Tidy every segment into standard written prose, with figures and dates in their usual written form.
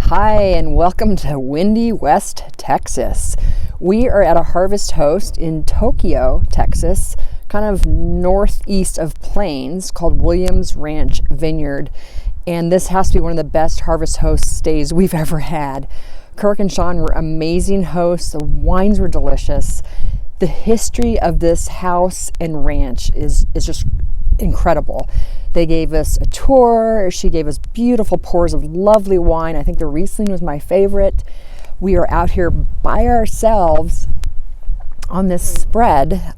Hi, and welcome to windy West Texas. We are at a harvest host in Tokyo, Texas, kind of northeast of Plains, called Williams Ranch Vineyard. And this has to be one of the best harvest host stays we've ever had. Kirk and Sean were amazing hosts. The wines were delicious. The history of this house and ranch is just incredible. They gave us a tour. She gave us beautiful pours of lovely wine. I think the Riesling was my favorite. We are out here by ourselves on this spread.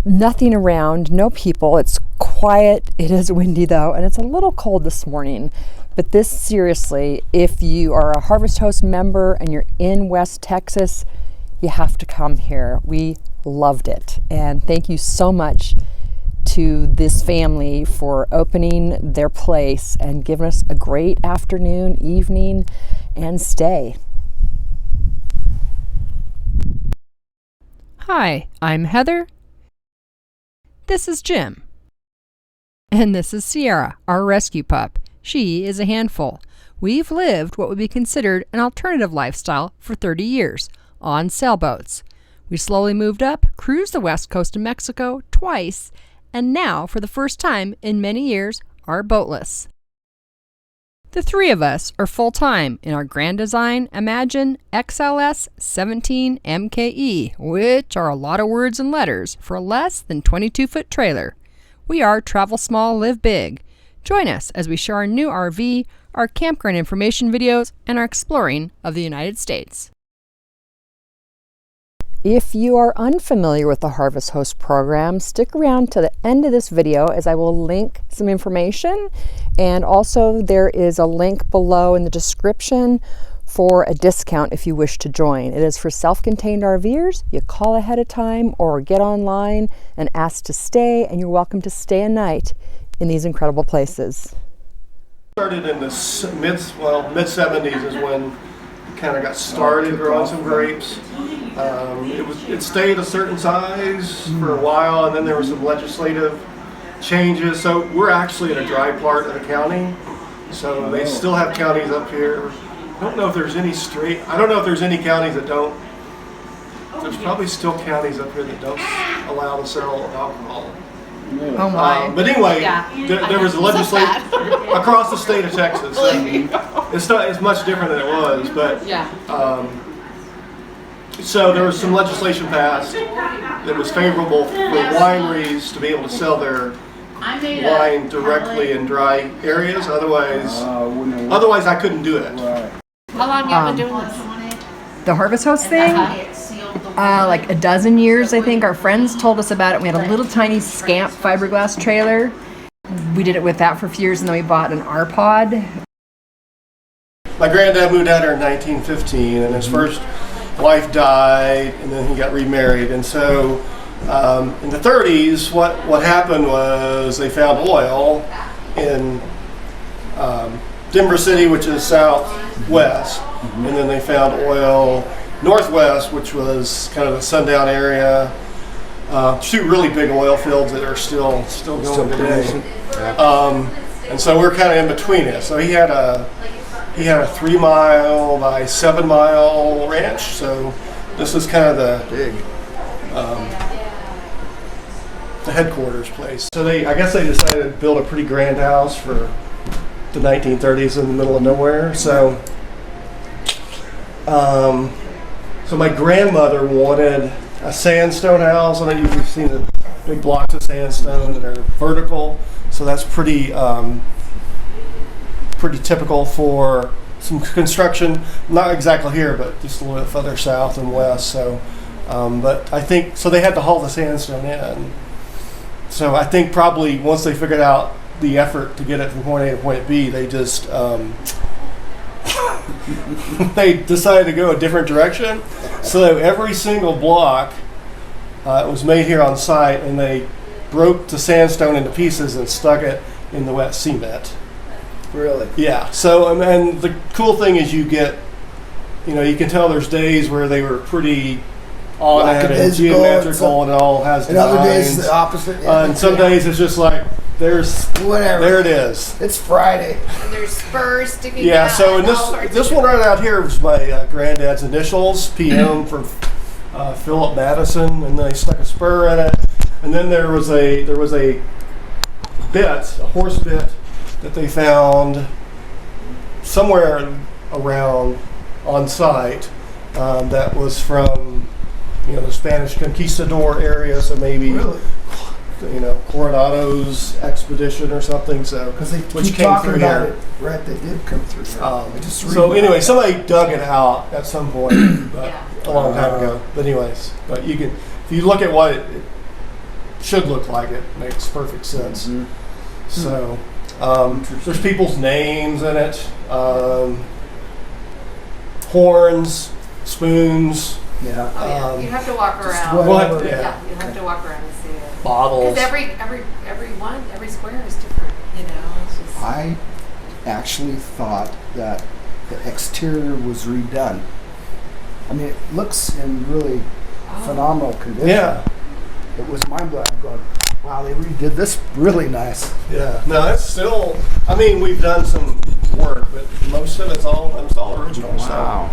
Nothing around, no people. It's quiet. It is windy though, and it's a little cold this morning. But this, seriously, if you are a Harvest Host member and you're in West Texas, you have to come here. We loved it. And thank you so much to this family for opening their place and giving us a great afternoon, evening, and stay. Hi, I'm Heather. This is Jim. And this is Sierra, our rescue pup. She is a handful. We've lived what would be considered an alternative lifestyle for 30 years, on sailboats. We slowly moved up, cruised the west coast of Mexico twice, and now, for the first time in many years, are boatless. The three of us are full-time in our Grand Design Imagine XLS 17 MKE, which are a lot of words and letters for a less than 22-foot trailer. We are Travel Small, Live Big. Join us as we share our new RV, our campground information videos, and our exploring of the United States. If you are unfamiliar with the Harvest Host program, stick around to the end of this video as I will link some information, and also there is a link below in the description for a discount if you wish to join. It is for self-contained RVers. You call ahead of time or get online and ask to stay, and you're welcome to stay a night in these incredible places. Started in the mid-70s is when we kind of got started growing some grapes. It stayed a certain size for a while, and then there were some legislative changes. So we're actually in a dry part of the county. So they still have counties up here. I don't know if there's any counties that don't. There's probably still counties up here that don't allow the sale of alcohol. Oh my. But anyway, there was a legislation across the state of Texas. It's much different than it was, but so there was some legislation passed that was favorable for wineries to be able to sell their wine directly in dry areas. Otherwise I couldn't do it. How long have you been doing this? The Harvest Host thing? Like a dozen years, I think. Our friends told us about it. We had a little tiny Scamp fiberglass trailer. We did it with that for a few years, and then we bought an R-Pod. My granddad moved out here in 1915, and his first wife died, and then he got remarried. And so in the 30s, what happened was they found oil in Denver City, which is southwest, and then they found oil northwest, which was kind of the sundown area. Two really big oil fields that are still going today. And so we're kind of in between it. So he had a 3-mile by 7-mile ranch. So this is kind of the headquarters place. So I guess they decided to build a pretty grand house for the 1930s in the middle of nowhere. So my grandmother wanted a sandstone house. I know you've seen the big blocks of sandstone that are vertical. So that's pretty typical for some construction. Not exactly here, but just a little bit further south and west. So, but I think so. They had to haul the sandstone in. So I think probably once they figured out the effort to get it from point A to point B, they just they decided to go a different direction. So every single block was made here on site, and they broke the sandstone into pieces and stuck it in the wet cement. Really? Yeah. So and the cool thing is you can tell there's days where they were pretty on it and geometrical and it all has designs. And other days the opposite. Yeah. And some days it's just like there's Whatever. there it is. It's Friday. And there's spurs sticking Yeah. out. So in and all sorts this of one right out here was my granddad's initials, PM for Philip Madison, and they stuck a spur in it. And then there was a horse bit that they found somewhere around on site that was from the Spanish conquistador area, so maybe Really? Coronado's expedition or something. So Because they which keep came talking through about here. it. Right, they did come through here. I just read So about anyway, it. somebody dug it out at some point, but Yeah. a long time ago. But anyways, but you can, if you look at what it should look like, it makes perfect sense. Mhm. So there's people's names in it, horns, spoons, Yeah. Oh, yeah. You have to walk around. whatever. what? Yeah, Yeah, you have to walk around and see it. bottles. Because every square is different. It's just. I actually thought that the exterior was redone. I mean, it looks in really phenomenal condition. Yeah, It was mind-blowing. I'm going, wow, they redid this really nice. yeah. No, it's still. I mean, we've done some work, but most of it's all original. So.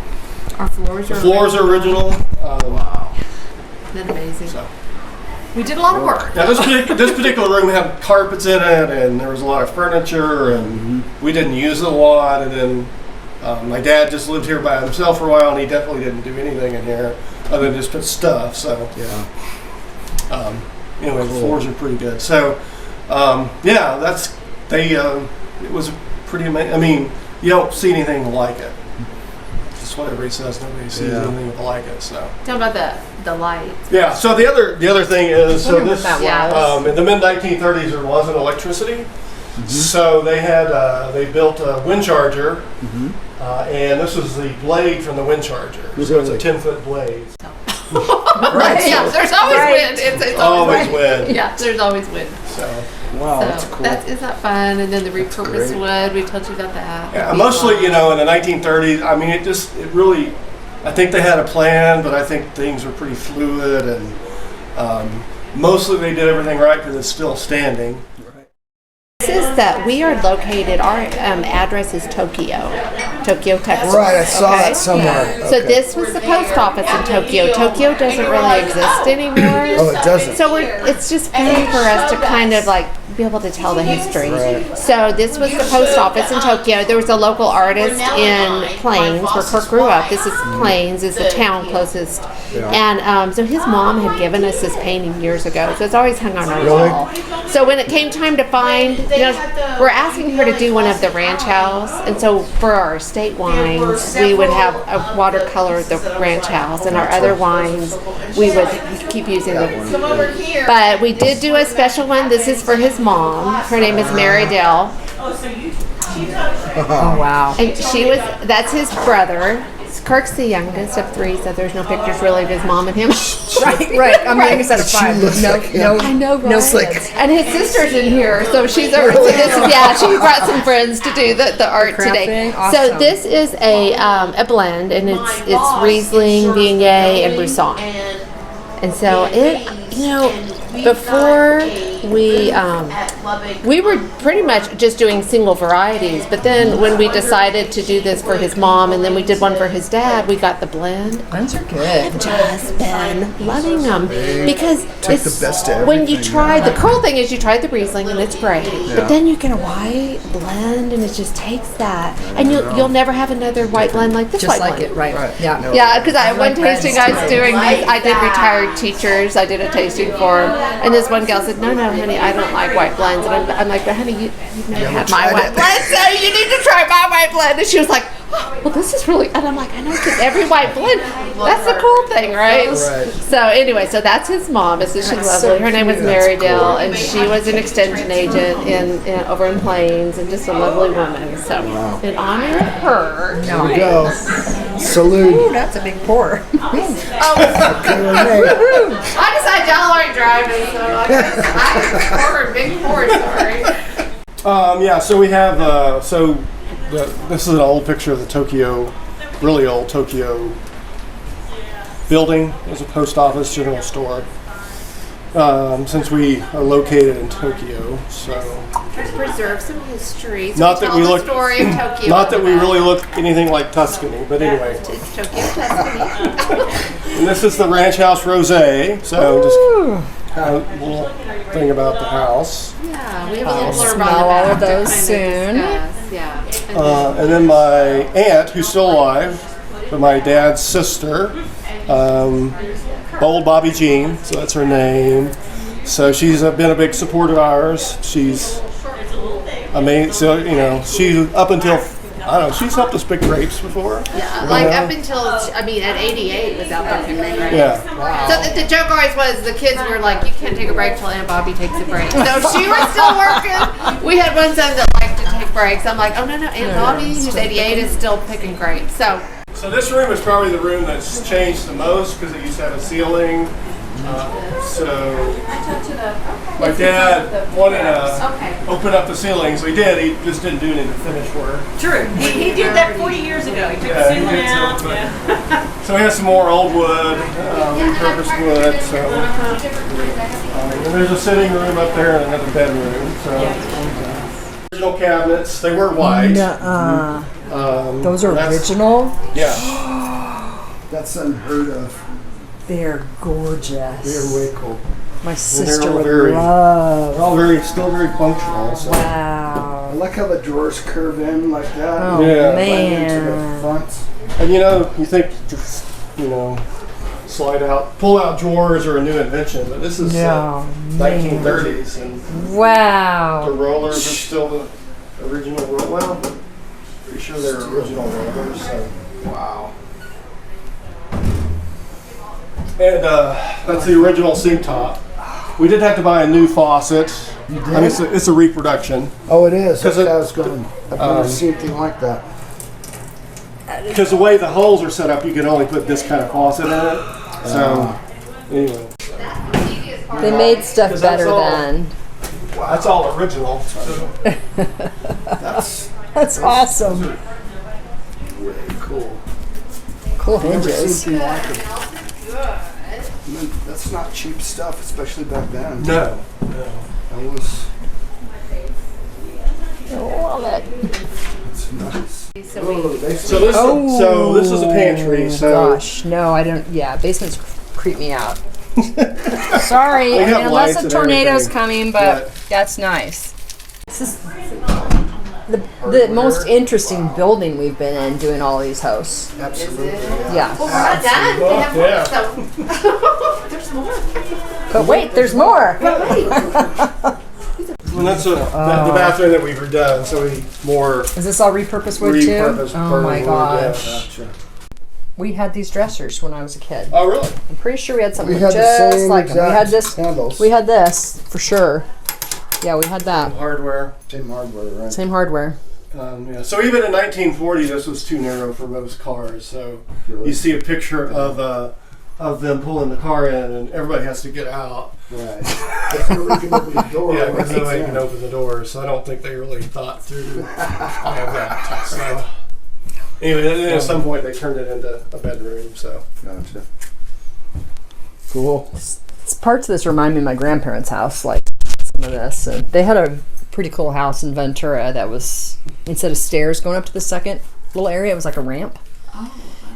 Our floors The floors are original. Wow. Isn't that amazing? So. We did a lot of work. Now this particular room had carpets in it, and there was a lot of furniture, and we didn't use it a lot. And then my dad just lived here by himself for a while, and he definitely didn't do anything in here other than just put stuff. So Yeah. anyway, the Cool. floors are pretty good. So it was pretty amazing. I mean, you don't see anything like it. Just what everybody says, nobody sees Yeah. anything like it. So Tell about the lights. yeah. So the other thing is, so Wonder what this that was. in the mid 1930s there wasn't electricity, so they had they built a wind charger, and this was the blade from the wind charger. So it's a Really? 10-foot blade. Right. Yeah, there's always Right. wind. It's Always wind. Yeah, there's always wind. So Wow, So that's cool. isn't that fun? And then the repurposed great. wood, we told you about that. yeah, mostly in the 1930s. I mean, it really. I think they had a plan, but I think things were pretty fluid, and mostly they did everything right because it's still standing. This is that we are located, our address is Tokyo, Texas. Right, I saw okay? that somewhere. So Okay. this was the post office in Tokyo. Tokyo doesn't really exist anymore. Oh, it doesn't. So it's just fun for us to kind of like be able to tell the history. Right. So this was the post office in Tokyo. There was a local artist in Plains where Kirk grew up. This is Plains, is the town closest. And so his mom had given us this painting years ago. So it's always hung on our Really? wall. So when it came time to find, we're asking her to do one of the ranch house. And so for our estate wines, we would have a watercolor of the ranch house. And our other wines, we would keep using the. But we did do a special one. This is for his mom. Her name is Mary Dell. Oh wow. And that's his brother. Kirk's the youngest of three, so there's no pictures really of his mom and him. Right. I'm the youngest out of She 5. looks No, like him. no, I know, no right? kids. And his sister's in here, so she's over. So she brought some friends to do the art today. crafting? Awesome. So this is a blend, and it's Riesling, Viognier, and Roussanne. And so before we were pretty much just doing single varieties, but then when we decided to do this for his mom, and then we did one for his dad, we got the blend. Blends are good. Just been loving them because Take it's the best of when you everything, try. yeah. The cool thing is you try the Riesling and it's great, but then you get a white blend and it just takes that, and you'll never have another white blend like this Just white like blend. it, right? Right. Yeah. No. Yeah, because I one like blends, tasting I was too. doing these. I did retired teachers. I did a tasting for them, and this one gal said, "No, honey, I don't like white blends." And I'm like, "But honey, you've never had my tried white it." blend, so you need to try my white blend." And she was like, "Oh, well, this is really," and I'm like, "I know, because every white blend, that's the cool thing, right?" Right. So anyway, so that's his mom. So she's lovely. Her name was Mary Dell, and she was an extension agent in over in Plains, and just a lovely woman. So in honor of her, There we go. Salute. That's a big pour. I decided y'all aren't driving, so I guess I poured big pour. Sorry. Yeah, so we have this is an old picture of the Tokyo, really old Tokyo building. It was a post office, general store. since we are located in Tokyo. So To preserve some history. So not that we look, story of Tokyo. not that we really look anything like Tuscany, but anyway. It's Tokyo, Tuscany. And this is the Ranch House Rosé. So just kind of a little thing about the house. Yeah, we have a little blurb on the smell back all of to those kind soon. discuss. Yeah. And then my aunt, who's still alive, but my dad's sister, Bold Bobby Jean, so that's her name. So she's been a big support of ours. She's amazing. So, she, up until, I don't know, she's helped us pick grapes before. Yeah, like up until, at 88 was out there picking grapes. Yeah. So the joke always was the kids were like, you can't take a break till Aunt Bobby takes a break. So she was still working. We had one son that liked to take breaks. I'm like, oh no, Aunt Bobby, who's 88, is still picking grapes. So this room is probably the room that's changed the most because it used to have a ceiling. So my dad wanted to open up the ceiling, so he did. He just didn't do any of the finish work. True. He did that 40 years ago. He took the He ceiling did out. so, but- So we have some more old wood, repurposed wood. So and there's a sitting room up there and another bedroom. So original cabinets. They were white. Those are that's- original. Yeah. That's unheard of. They're gorgeous. They're way cool. My sister all would very- love. They're all still very functional. So. I Wow. like how the drawers curve in like that. Oh Yeah. Right into the man. front. And you think just, pull out drawers are a new invention, but this is No, 1930s, and the Wow. rollers are still the original roller. Well, pretty sure they're original rollers. So. Wow. And that's the original sink top. We did have to buy a new faucet. You did? I mean, it's a reproduction Oh, it is. That's 'Cause what I was going. I've never seen anything like that. because the way the holes are set up, you can only put this kind of faucet in it. So anyway, They made stuff 'Cause that's better all- then. that's all original. So. That's That's awesome. really cool. Cool Never hinges. seen anything like it. I mean, that's not cheap stuff, especially back then. No. That was. Love it. It's nice. So we, Oh, they So this is a pantry. So Gosh, no, I don't. Yeah, basements creep me out. Sorry, They I mean, have unless lights a and tornado's everything. coming, but Yeah. that's nice. This is the most interesting building we've been in doing all these hosts. Absolutely. Yeah. well, we're not done. We have more. Yeah. So there's more. But wait, there's more. And that's the bathroom that we've redone. So we more Is this all repurposed wood too? repurposed Oh my wood, gosh. Gotcha. We had these dressers when I was a kid. Oh, really? I'm pretty sure we had something We had the just same like them. We had exact this. handles. We had this for sure. Yeah, we had that. Hardware. Same hardware, right? Same hardware. Yeah. So even in 1940, this was too narrow for most cars. So Really? you see a picture of them pulling the car in, and everybody has to get out. Right. If nobody can open the door. Yeah, because right? nobody can open the door. So I don't think they really thought through all of that. So anyway, then at some point they turned it into a bedroom. So Gotcha. Cool. Parts of this remind me of my grandparents' house, like some of this. And they had a pretty cool house in Ventura that was, instead of stairs going up to the second little area, it was like a ramp. Oh.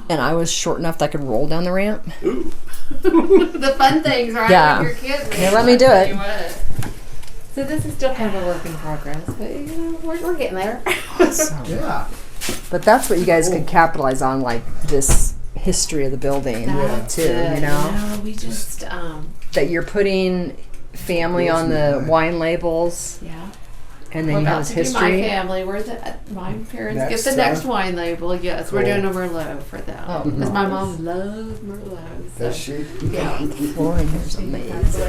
And I was short enough that I could roll down the ramp. ooh, The fun things, right? Yeah. When you're kids. They let me do it. So this is still kind of a work in progress, but we're getting there. Yeah. But that's what you guys could capitalize on, like this history of the building too, you know? we just That you're putting family on the wine labels, yeah. and We're then you have about his to do history. my family. We're my parents Next get the next time? wine label. Yes, we're Cool. doing a Merlot for them. Oh, because my mom loves Merlot. Does So. she? Yeah. Flooring here's amazing. So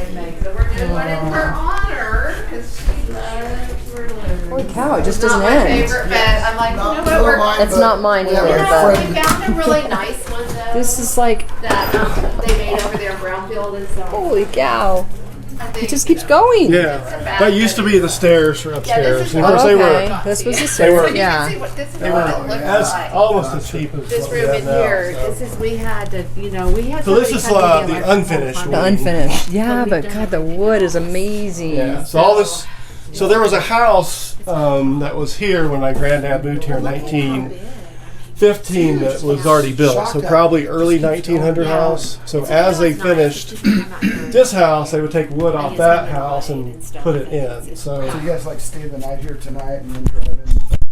we're doing one in her honor because she loves Merlot. Holy cow, it just Not doesn't my end. favorite, but I'm like, Not- you know what? not mine, It's but- not mine Yeah, either, You know, but we found a really nice one though this is like, that they made over there in Brownfield and so. holy cow. It just keeps going. Yeah, that used to be the stairs for upstairs. And of course, Okay, they were this was the were- stairs. You Yeah. can see what this is they what were it looks as like. almost as cheap as This what we room have in now, here, so. this is, we had to, we had So this somebody is come in the like unfinished The wing. unfinished. Yeah, but God, the wood is amazing. Yeah. So all this. So there was a house that was here when my granddad moved here in 1915 that was already built. So probably early 1900 house. So as they finished this house, they would take wood off that house and put it in. So So you guys like stay the night here tonight and then drive in?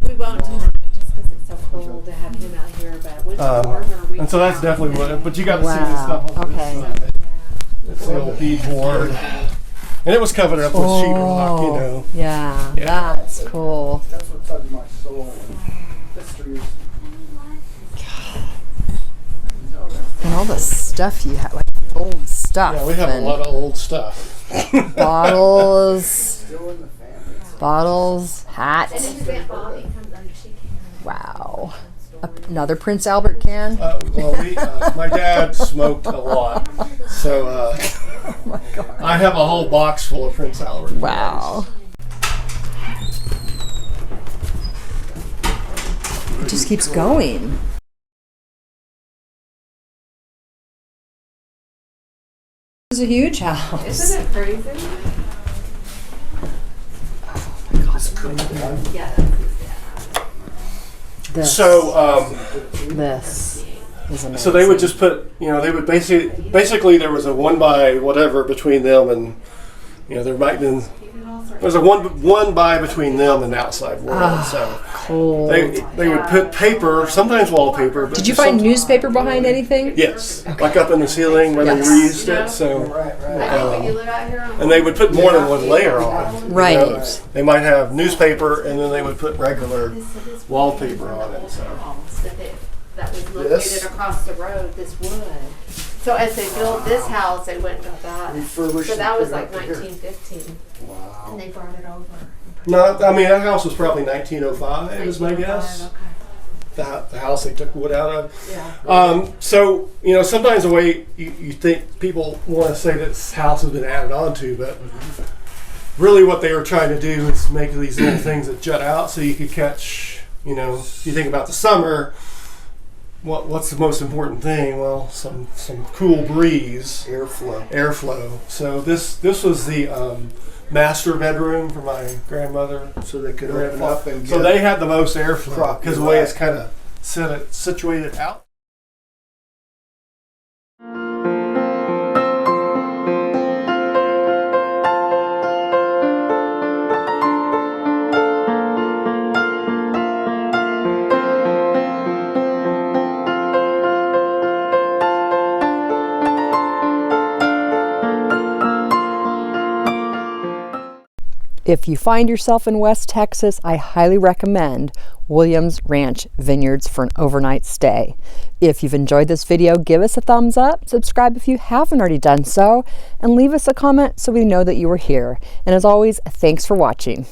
We won't tonight just because it's so cold to have him out here, but when it's warmer, we and so that's definitely what. But you got to see this Wow. stuff on Okay. this side. It's the old beadboard, and it was covered up with sheetrock. You know. Yeah, Yeah. that's cool. That's what tugged my soul. History. And all the stuff you have, like old stuff. Yeah, we have a and lot of old stuff. bottles, Still in the family. bottles, hats. Wow. Another Prince Albert can. Well, my dad smoked a lot, so I have a whole box full of Prince Albert. Wow. It just keeps going. This is a huge house. Isn't it crazy? This, So, this is amazing. so they would just put, they would basically there was a 1 by whatever between them, and there might have been there's a one by between them and the outside world. So cold. they would put paper, sometimes wallpaper. But Did you find newspaper behind anything? Yes, like up in the ceiling where Yes. they reused it. So. You live out here on And they would put more than one layer on it. Right. They might have newspaper and then they would put regular wallpaper on it. So. that was This? located across the road, this wood. So as they built this house, they went and got that. Refurbished So and that was put it like up to here. 1915, Wow. and they brought it over. No, I mean that house was probably 1905 is my guess. Okay. The house they took wood out of. Yeah. So sometimes the way you think people want to say that this house has been added on to, but really what they were trying to do is make these little things that jut out so you could catch. You think about the summer. What's the most important thing? Well, some cool breeze, airflow. So this was the master bedroom for my grandmother, so they could Open up and so get they had the most airflow properly because the way right. it's kind of situated out. If you find yourself in West Texas, I highly recommend Williams Ranch Vineyards for an overnight stay. If you've enjoyed this video, give us a thumbs up, subscribe if you haven't already done so, and leave us a comment so we know that you were here. And as always, thanks for watching.